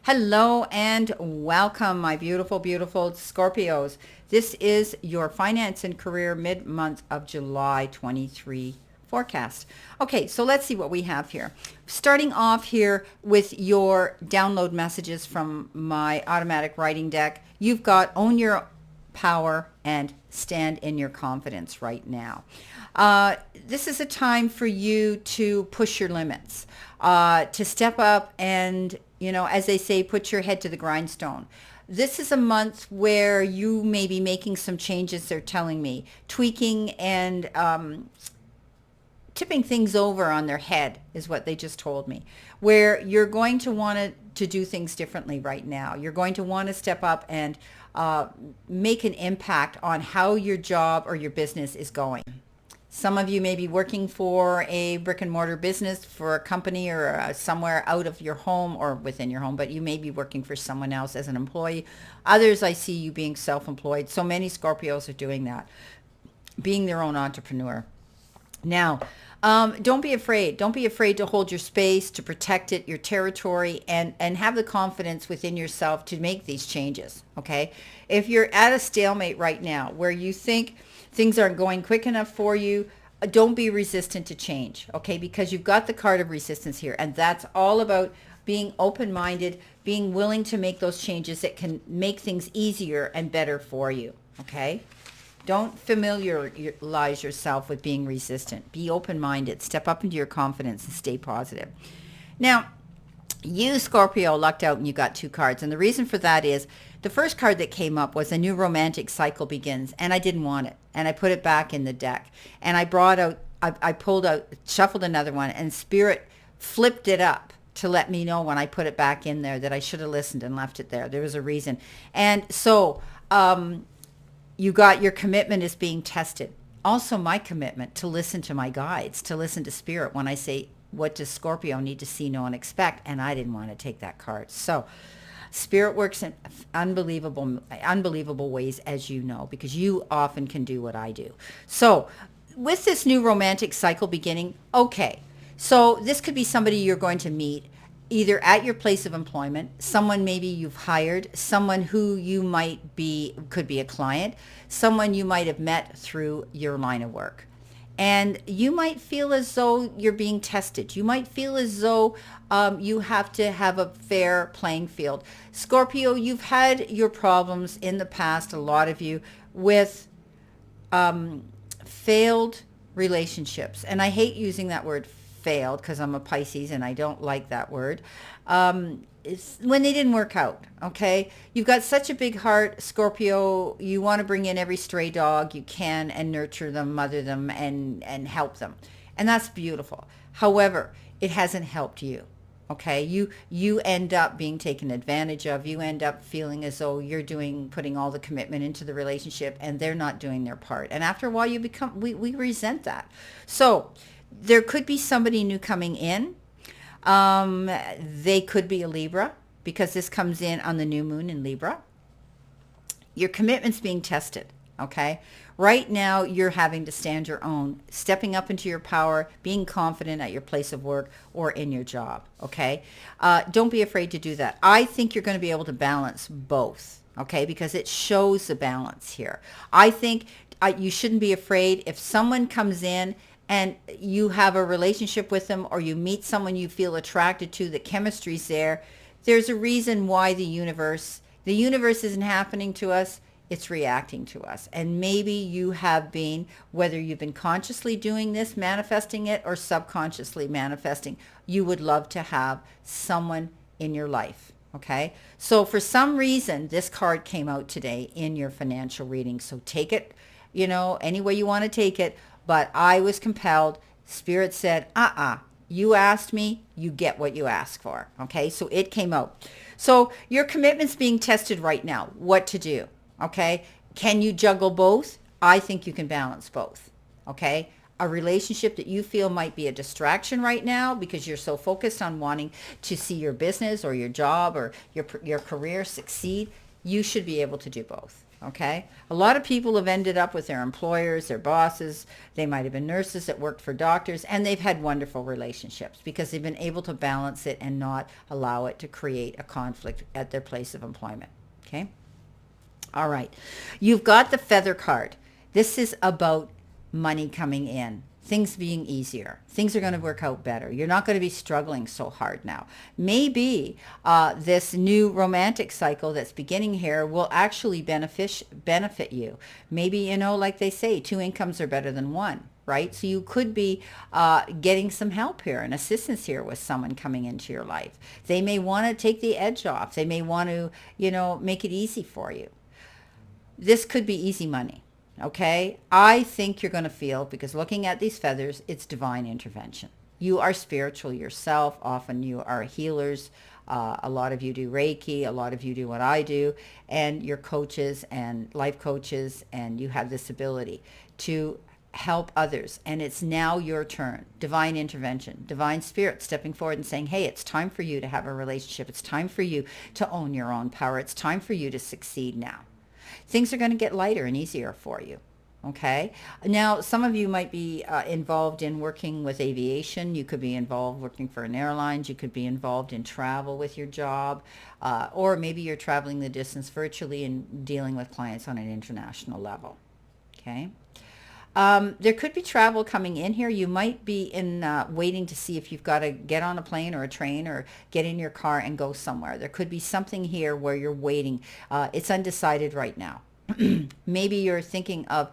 Hello and welcome, my beautiful, beautiful Scorpios. This is your finance and career mid-month of July 23 forecast. Okay, so let's see what we have here. Starting off here with your download messages from my automatic writing deck, you've got own your power and stand in your confidence right now. This is a time for you to push your limits, to step up and, as they say, put your head to the grindstone. This is a month where you may be making some changes, they're telling me, tweaking and tipping things over on their head is what they just told me, where you're going to want to do things differently right now. You're going to want to step up and make an impact on how your job or your business is going. Some of you may be working for a brick and mortar business, for a company or somewhere out of your home or within your home, but you may be working for someone else as an employee. Others, I see you being self-employed. So many Scorpios are doing that, being their own entrepreneur. Now, don't be afraid. Don't be afraid to hold your space, to protect it, your territory, and have the confidence within yourself to make these changes, okay? If you're at a stalemate right now where you think things aren't going quick enough for you, don't be resistant to change, okay? Because you've got the card of resistance here, and that's all about being open-minded, being willing to make those changes that can make things easier and better for you, okay? Don't familiarize yourself with being resistant. Be open-minded. Step up into your confidence and stay positive. Now, you, Scorpio, lucked out and you got two cards. And the reason for that is the first card that came up was a new romantic cycle begins. And I didn't want it. And I put it back in the deck. And I pulled out, shuffled another one, and Spirit flipped it up to let me know when I put it back in there that I should have listened and left it there. There was a reason. And so, you got your commitment is being tested. Also my commitment to listen to my guides, to listen to Spirit when I say, what does Scorpio need to see, know, and expect? And I didn't want to take that card. So Spirit works in unbelievable ways, as you know, because you often can do what I do. So with this new romantic cycle beginning, okay, so this could be somebody you're going to meet either at your place of employment, someone maybe you've hired, someone who you might be, could be a client, someone you might have met through your line of work. And you might feel as though you're being tested. You might feel as though you have to have a fair playing field. Scorpio, you've had your problems in the past, a lot of you, with failed relationships. And I hate using that word failed because I'm a Pisces and I don't like that word. It's when they didn't work out, okay? You've got such a big heart, Scorpio. You want to bring in every stray dog you can and nurture them, mother them, and help them. And that's beautiful. However, it hasn't helped you, okay? You end up being taken advantage of. You end up feeling as though you're putting all the commitment into the relationship and they're not doing their part. And after a while, we resent that. So there could be somebody new coming in. They could be a Libra because this comes in on the new moon in Libra. Your commitment's being tested, okay? Right now, you're having to stand your own, stepping up into your power, being confident at your place of work or in your job, okay? Don't be afraid to do that. I think you're going to be able to balance both, okay? Because it shows the balance here. I think you shouldn't be afraid if someone comes in and you have a relationship with them or you meet someone you feel attracted to, the chemistry's there, there's a reason why the universe isn't happening to us, it's reacting to us. And maybe you have been, whether you've been consciously doing this, manifesting it, or subconsciously manifesting, you would love to have someone in your life, okay? So for some reason, this card came out today in your financial reading. So take it, any way you want to take it. But I was compelled. Spirit said, you asked me, you get what you ask for. Okay, so it came out. So your commitment's being tested right now. What to do? Okay, can you juggle both? I think you can balance both. Okay, a relationship that you feel might be a distraction right now because you're so focused on wanting to see your business or your job or your career succeed, you should be able to do both. Okay. A lot of people have ended up with their employers, their bosses. They might have been nurses that worked for doctors, and they've had wonderful relationships because they've been able to balance it and not allow it to create a conflict at their place of employment. Okay. All right. You've got the feather card. This is about money coming in, things being easier. Things are going to work out better. You're not going to be struggling so hard now. Maybe this new romantic cycle that's beginning here will actually benefit you. Maybe, like they say, two incomes are better than one, right? So you could be getting some help here and assistance here with someone coming into your life. They may want to take the edge off. They may want to, make it easy for you. This could be easy money. Okay, I think you're going to feel, because looking at these feathers, it's divine intervention. You are spiritual yourself. Often you are healers. A lot of you do Reiki. A lot of you do what I do. And you're coaches and life coaches, and you have this ability to help others. And it's now your turn. Divine intervention, divine spirit stepping forward and saying, hey, it's time for you to have a relationship. It's time for you to own your own power. It's time for you to succeed now. Things are going to get lighter and easier for you. Okay. Now, some of you might be involved in working with aviation. You could be involved working for an airline. You could be involved in travel with your job. Or maybe you're traveling the distance virtually and dealing with clients on an international level. Okay. There could be travel coming in here. You might be in waiting to see if you've got to get on a plane or a train or get in your car and go somewhere. There could be something here where you're waiting. It's undecided right now. Maybe you're thinking of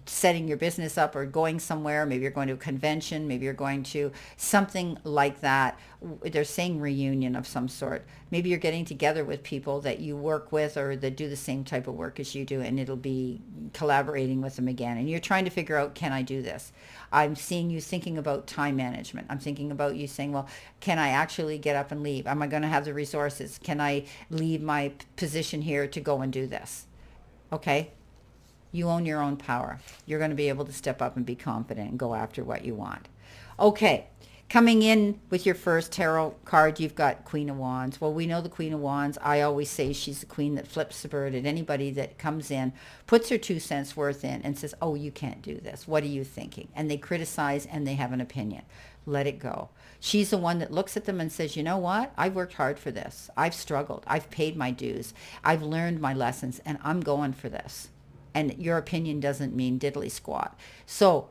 setting your business up or going somewhere. Maybe you're going to a convention. Maybe you're going to something like that. They're saying reunion of some sort. Maybe you're getting together with people that you work with or that do the same type of work as you do, and it'll be collaborating with them again. And you're trying to figure out, can I do this? I'm seeing you thinking about time management. I'm thinking about you saying, well, can I actually get up and leave? Am I going to have the resources? Can I leave my position here to go and do this? Okay, you own your own power. You're going to be able to step up and be confident and go after what you want. Okay, coming in with your first tarot card, you've got Queen of Wands. Well, we know the Queen of Wands. I always say she's the queen that flips the bird at anybody that comes in, puts her 2 cents worth in and says, oh, you can't do this. What are you thinking? And they criticize and they have an opinion. Let it go. She's the one that looks at them and says, you know what? I've worked hard for this. I've struggled. I've paid my dues. I've learned my lessons, and I'm going for this. And your opinion doesn't mean diddly squat. So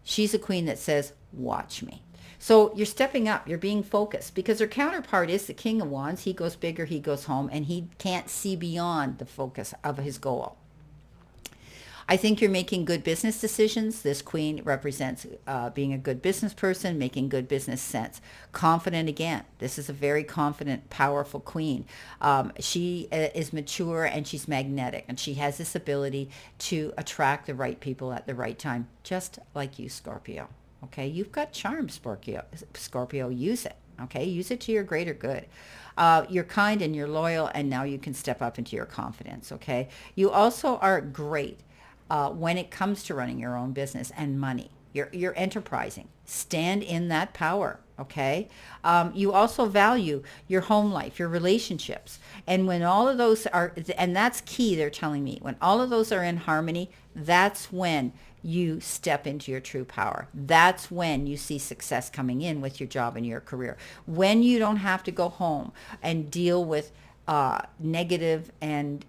she's a queen that says, watch me. So you're stepping up. You're being focused, because her counterpart is the King of Wands. He goes bigger, he goes home, and he can't see beyond the focus of his goal. I think you're making good business decisions. This queen represents being a good business person, making good business sense. Confident again. This is a very confident, powerful queen. She is mature and she's magnetic, and she has this ability to attract the right people at the right time, just like you, Scorpio. Okay, you've got charm, Scorpio. Scorpio, use it. Okay, use it to your greater good. You're kind and you're loyal, and now you can step up into your confidence. Okay, you also are great when it comes to running your own business and money. You're enterprising. Stand in that power, okay? You also value your home life, your relationships. And when all of those are, and that's key, they're telling me, when all of those are in harmony, that's when you step into your true power. That's when you see success coming in with your job and your career. When you don't have to go home and deal with negative and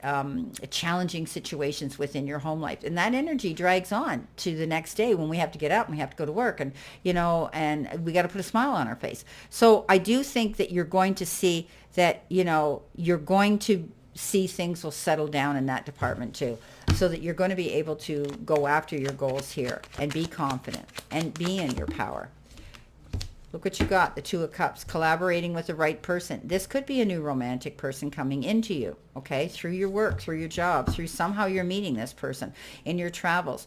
challenging situations within your home life. And that energy drags on to the next day when we have to get up and we have to go to work, and, and we got to put a smile on our face. So I do think that you're going to see that, you're going to see things will settle down in that department too, so that you're going to be able to go after your goals here and be confident and be in your power. Look what you got, the Two of Cups, collaborating with the right person. This could be a new romantic person coming into you, okay, through your work, through your job, through somehow you're meeting this person in your travels.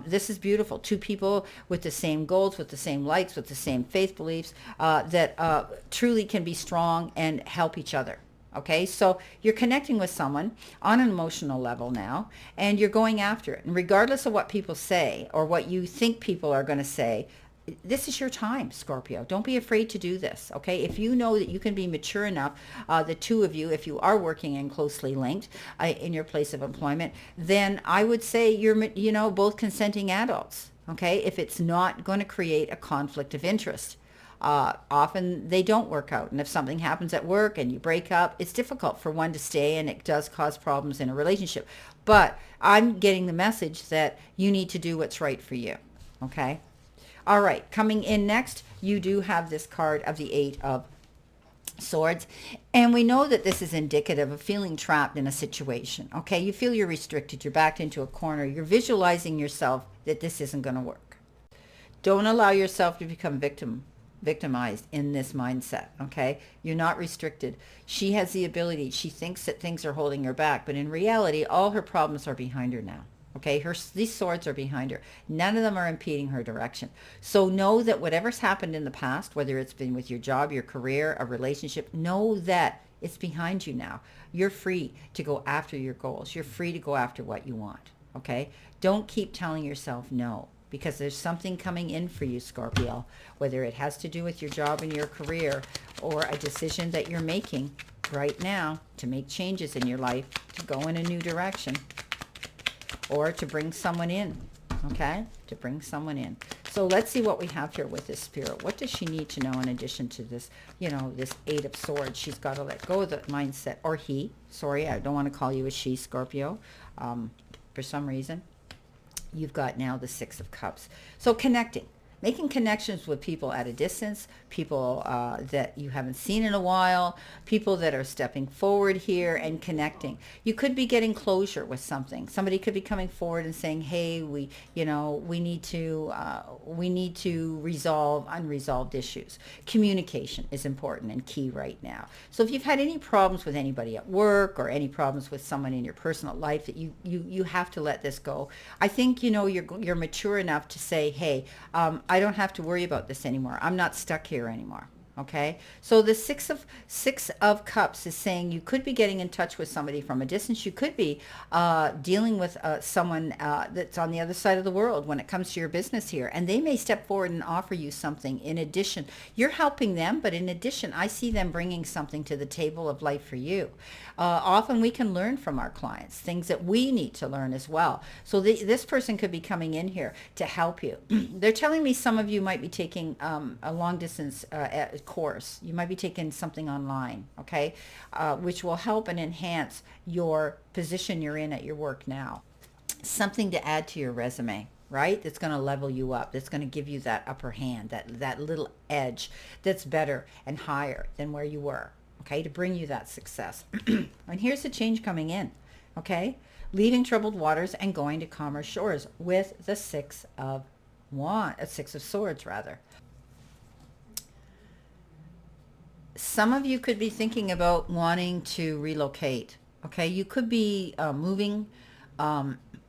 This is beautiful. Two people with the same goals, with the same likes, with the same faith beliefs that truly can be strong and help each other. Okay, so you're connecting with someone on an emotional level now, and you're going after it. And regardless of what people say or what you think people are going to say, this is your time, Scorpio. Don't be afraid to do this, okay? If you know that you can be mature enough, the two of you, if you are working and closely linked in your place of employment, then I would say you're, both consenting adults, okay? If it's not going to create a conflict of interest. Often they don't work out. And if something happens at work and you break up, it's difficult for one to stay, and it does cause problems in a relationship. But I'm getting the message that you need to do what's right for you, okay? All right, coming in next, you do have this card of the Eight of Swords. And we know that this is indicative of feeling trapped in a situation, okay? You feel you're restricted, you're backed into a corner, you're visualizing yourself that this isn't going to work. Don't allow yourself to become victimized in this mindset, okay? You're not restricted. She has the ability. She thinks that things are holding her back, but in reality, all her problems are behind her now, okay? These swords are behind her. None of them are impeding her direction. So know that whatever's happened in the past, whether it's been with your job, your career, a relationship, know that it's behind you now. You're free to go after your goals. You're free to go after what you want, okay? Don't keep telling yourself no, because there's something coming in for you, Scorpio, whether it has to do with your job and your career, or a decision that you're making right now to make changes in your life, to go in a new direction, or to bring someone in, okay? To bring someone in. So let's see what we have here with this Spirit. What does she need to know in addition to this, this Eight of Swords? She's got to let go of the mindset, or he. Sorry, I don't want to call you a she, Scorpio, for some reason. You've got now the Six of Cups. So connecting, making connections with people at a distance, people that you haven't seen in a while, people that are stepping forward here and connecting. You could be getting closure with something. Somebody could be coming forward and saying, hey, we need to resolve unresolved issues. Communication is important and key right now. So if you've had any problems with anybody at work, or any problems with someone in your personal life, that you have to let this go. I think you're mature enough to say, hey, I don't have to worry about this anymore. I'm not stuck here anymore. Okay, so the Six of Cups is saying you could be getting in touch with somebody from a distance. You could be dealing with someone that's on the other side of the world when it comes to your business here, and they may step forward and offer you something in addition. You're helping them, but in addition, I see them bringing something to the table of life for you. Often we can learn from our clients, things that we need to learn as well. So this person could be coming in here to help you. They're telling me some of you might be taking a long distance course. You might be taking something online, okay, which will help and enhance your position you're in at your work now. Something to add to your resume, right? That's going to level you up. That's going to give you that upper hand, that little edge that's better and higher than where you were, okay, to bring you that success. And here's the change coming in, okay? Leaving troubled waters and going to calmer shores with the Six of Swords, rather. Some of you could be thinking about wanting to relocate, okay? You could be moving.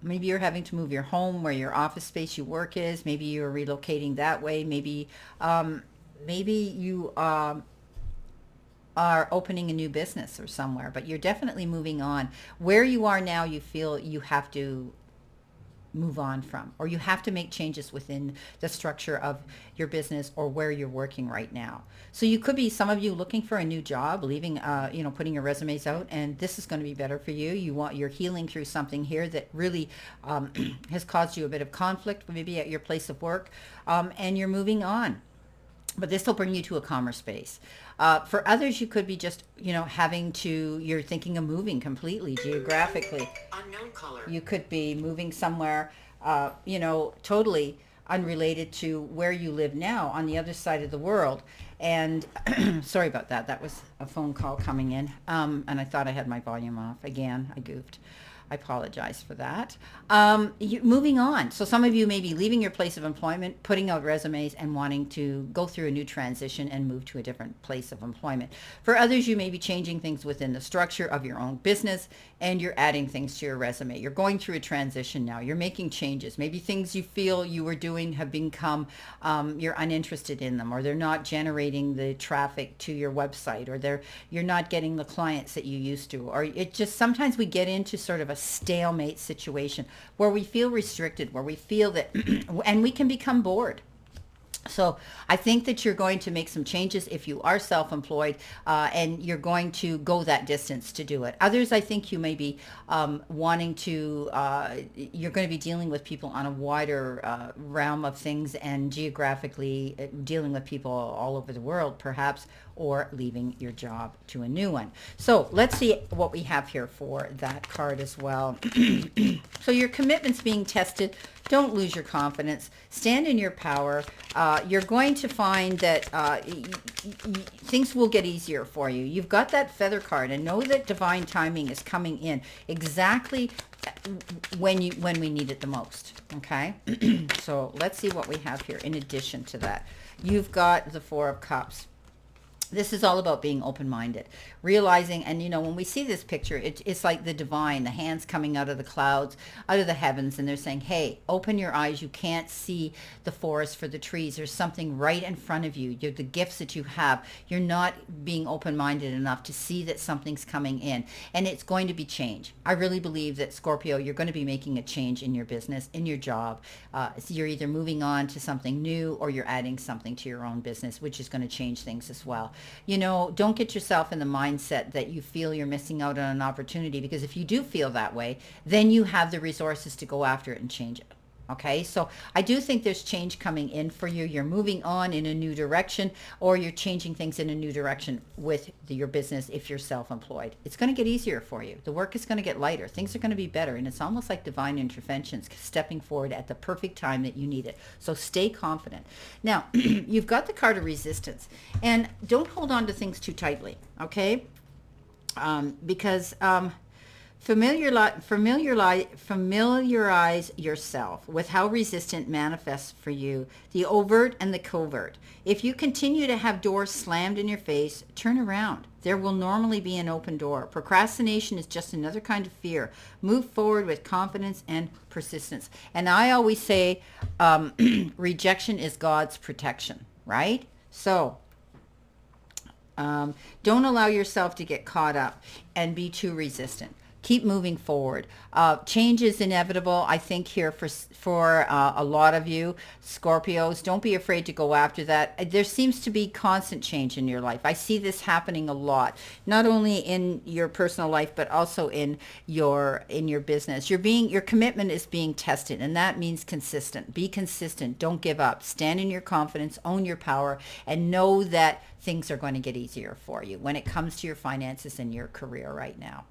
Maybe you're having to move your home where your office space you work is. Maybe you're relocating that way. Maybe you are opening a new business or somewhere, but you're definitely moving on. Where you are now, you feel you have to move on from, or you have to make changes within the structure of your business or where you're working right now. So you could be, some of you, looking for a new job, leaving, putting your resumes out, and this is going to be better for you. You're healing through something here that really has caused you a bit of conflict, maybe at your place of work, and you're moving on. But this will bring you to a calmer space. For others, you could be just, you're thinking of moving completely geographically. Unknown color. You could be moving somewhere, totally unrelated to where you live now, on the other side of the world. And sorry about that. That was a phone call coming in. And I thought I had my volume off. Again, I goofed. I apologize for that. Moving on. So some of you may be leaving your place of employment, putting out resumes, and wanting to go through a new transition and move to a different place of employment. For others, you may be changing things within the structure of your own business, and you're adding things to your resume. You're going through a transition now. You're making changes. Maybe things you feel you were doing have become, you're uninterested in them, or they're not generating the traffic to your website, or you're not getting the clients that you used to, or it just, sometimes we get into sort of a stalemate situation where we feel restricted, where we feel that, and we can become bored. So I think that you're going to make some changes if you are self-employed, and you're going to go that distance to do it. Others, I think you may be wanting to, you're going to be dealing with people on a wider realm of things, and geographically dealing with people all over the world, perhaps, or leaving your job to a new one. So let's see what we have here for that card as well. So your commitment's being tested. Don't lose your confidence. Stand in your power. You're going to find that things will get easier for you. You've got that feather card, and know that divine timing is coming in exactly when we need it the most. Okay? So let's see what we have here in addition to that. You've got the Four of Cups. This is all about being open-minded, realizing, and when we see this picture, it's like the divine, the hands coming out of the clouds, out of the heavens, and they're saying, hey, open your eyes. You can't see the forest for the trees. There's something right in front of you. The gifts that you have, you're not being open-minded enough to see that something's coming in, and it's going to be change. I really believe that, Scorpio, you're going to be making a change in your business, in your job. So you're either moving on to something new, or you're adding something to your own business, which is going to change things as well. Don't get yourself in the mindset that you feel you're missing out on an opportunity, because if you do feel that way, then you have the resources to go after it and change it. Okay, so I do think there's change coming in for you. You're moving on in a new direction, or you're changing things in a new direction with your business if you're self-employed. It's going to get easier for you. The work is going to get lighter. Things are going to be better, and it's almost like divine interventions stepping forward at the perfect time that you need it. So stay confident. Now, you've got the card of resistance, and don't hold on to things too tightly, okay? Because familiarize yourself with how resistance manifests for you, the overt and the covert. If you continue to have doors slammed in your face, turn around. There will normally be an open door. Procrastination is just another kind of fear. Move forward with confidence and persistence. And I always say, rejection is God's protection, right? So don't allow yourself to get caught up and be too resistant. Keep moving forward. Change is inevitable, I think, here for a lot of you Scorpios. Don't be afraid to go after that. There seems to be constant change in your life. I see this happening a lot, not only in your personal life, but also in your business. Your commitment is being tested, and that means consistent. Be consistent. Don't give up. Stand in your confidence, own your power, and know that things are going to get easier for you when it comes to your finances and your career right now.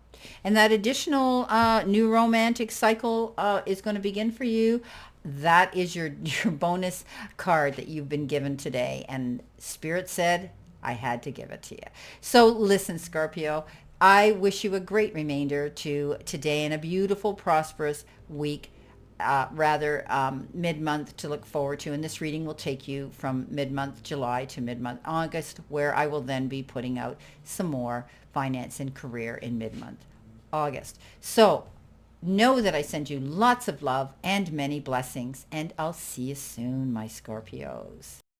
And that additional new romantic cycle is going to begin for you. That is your bonus card that you've been given today. And Spirit said, I had to give it to you. So listen, Scorpio, I wish you a great remainder to today and a beautiful, prosperous week. Mid-month to look forward to. And this reading will take you from mid-month July to mid-month August, where I will then be putting out some more finance and career in mid-month August. So know that I send you lots of love and many blessings, and I'll see you soon, my Scorpios.